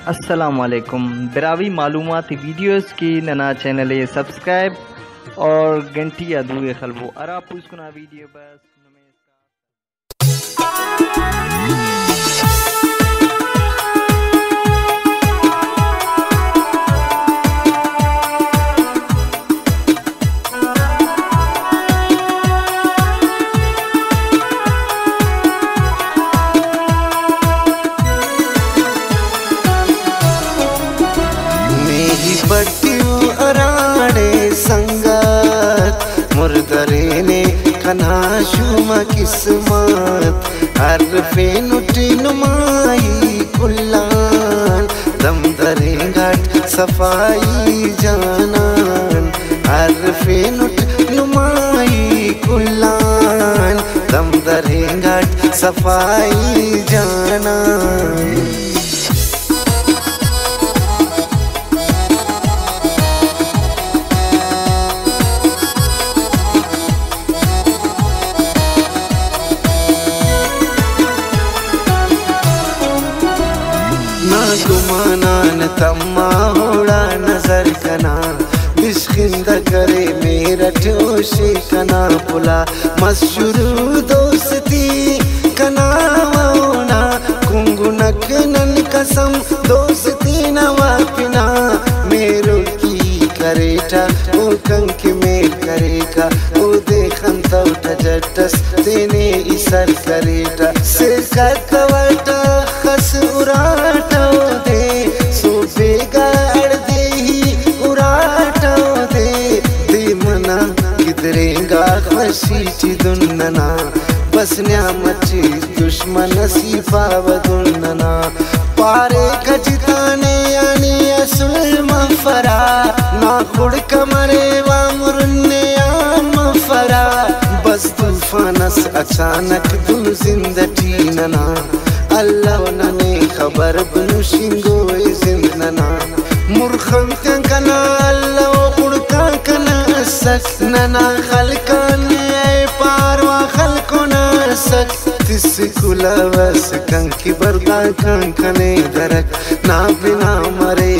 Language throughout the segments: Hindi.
अस्सलामुअलैकुम बिरावी मालूमाती वीडियोस की नना चैनल सब्सक्राइब और घंटी अदू खलबो अरा पुस्कुना वीडियो बस बट्टियों अराड़े संगत मुर्दरे ने कनाशुमा किस्मत हर फेनुटी नुमाई कुल्लान दम दरे घाट सफाई जानान हर फेनुट नुमाई कुल्लान दम दरे घाट सफाई जानान गुमानान तम्मा होड़ा नजर कना बिस्किंद करे मेरा जोशी कना पुला मशुरू दोस्ती कना वाना कुंगुनक नन कसम दोस्ती नवापिना मेरो की करेटा ओ कंक मेर करेगा ओ देखन तो टजटस देने इसर करेटा सिर कतवटा खस उराटा दे सोफे गाड़ दे ही उराटा दे मना किधरेगा खुशी दुन्नना बस न्यामची दुश्मन सिफा वदुन्नना पारे कजिताने यानी असुल मफरा ना खुड़ कमरे वामुरने मफरा बस तूफानस अचानक तू जिंदगी नना अल्लाह नने खबर बनुशिंगो जिंदना मुर्खम कना अल्लाह कुड़का कना सक नना खलकान ए पारवा खलकोना सक तिस कुलावस कंकी बरदा कंकने दरक ना बिना मरे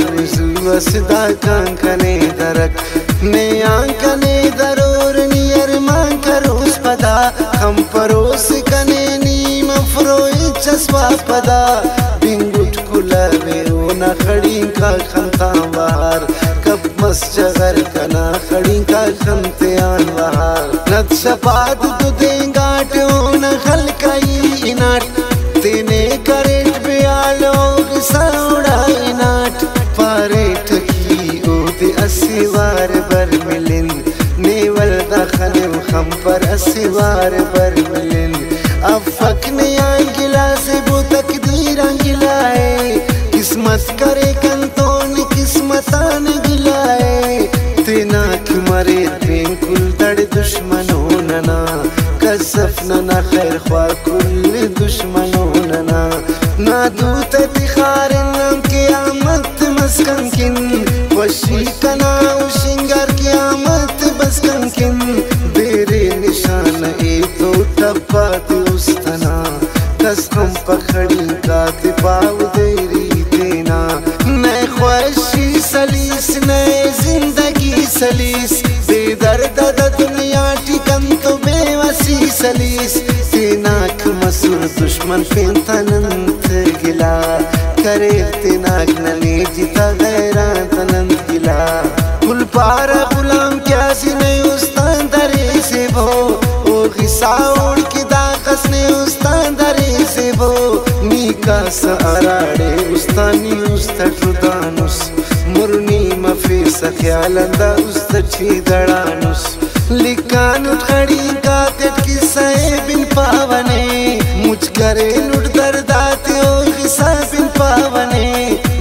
वस दा कंकने दरक ने आंकने दरोर नियर मान करोस पदा हम परोस कने नी मफरोई चस्वा पदा बिंगुट कुला मेरो ना खड़ी का खंता बाहर कब मस्जगर कना खड़ी का खंते आन बाहर नत शपात तु देंगा न खलकाई इनाट तेने करेट ब्यालो सौड़ा इनाट पारेट की ओद असिवार बर मिलिन नेवल दखल हम पर असिवार बर मिलिन अब फकने गिला से वो तकदीर गिलाए किस्मत करे कंतोन किस्मतान गिलाए तेना मरे बिल्कुल दड़ दुश्मनों नना कसफ नना खैर ख्वा कुल दुश्मनों नना ना दूत तिखार नाम क़यामत मस्कन किन वशी कना उशिंगर क़यामत बस्कन किन बेरे निशान ए तो टप्पा उस्तना कस हम पखड़ी का तिपाव देरी देना नए ख्वाहिशी सलीस नए जिंदगी सलीस बेदर्द दुनिया टिकन तो बेवसी सलीस तेनाक मसूर दुश्मन पेंतनंत गिला करे तेनाक नने जिता गैरा तनंत गिला कुल पारा गुलाम क्या सी नहीं उस्तान दरे से वो ओ किसा उड़ की दाकस ने उस्तान दरे से वो नीका सराड़े उस्तानी उस्तुदानुस मुरनी मफे सख्यालंदा उस्तची दड़ानुस लिकान खड़ी का की सहे बिन पावने मुझ करे लुट दर्दाते ओ किसा बिन पावने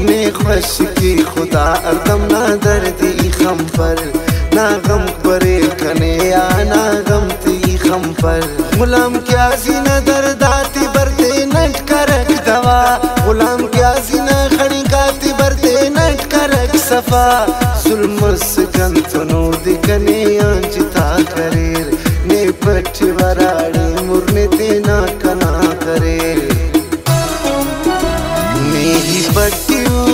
ने खुश की खुदा अरदम ना दर्दी खम पर ना गम परे कने या ना गम ती खम पर गुलाम क्या सीना दर्दाती बरते नट करक दवा गुलाम क्या सीना खड़ी गाती बरते नट करक सफा सुलमस गंतनो दिकने आंचिता करेर ने पठ वराड़े मुरने तेना कना करे मेरी बट्टियों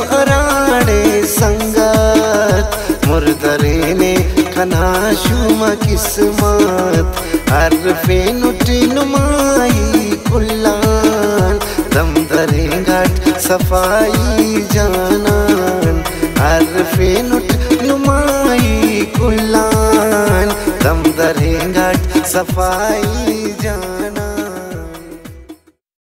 शुमा किस्मत अरफे नुटी नुमाई कुल्लान दम दरे घाट सफाई जानान अरफे नुट नुमाई कुल्लान दम दरे घाट सफाई जान।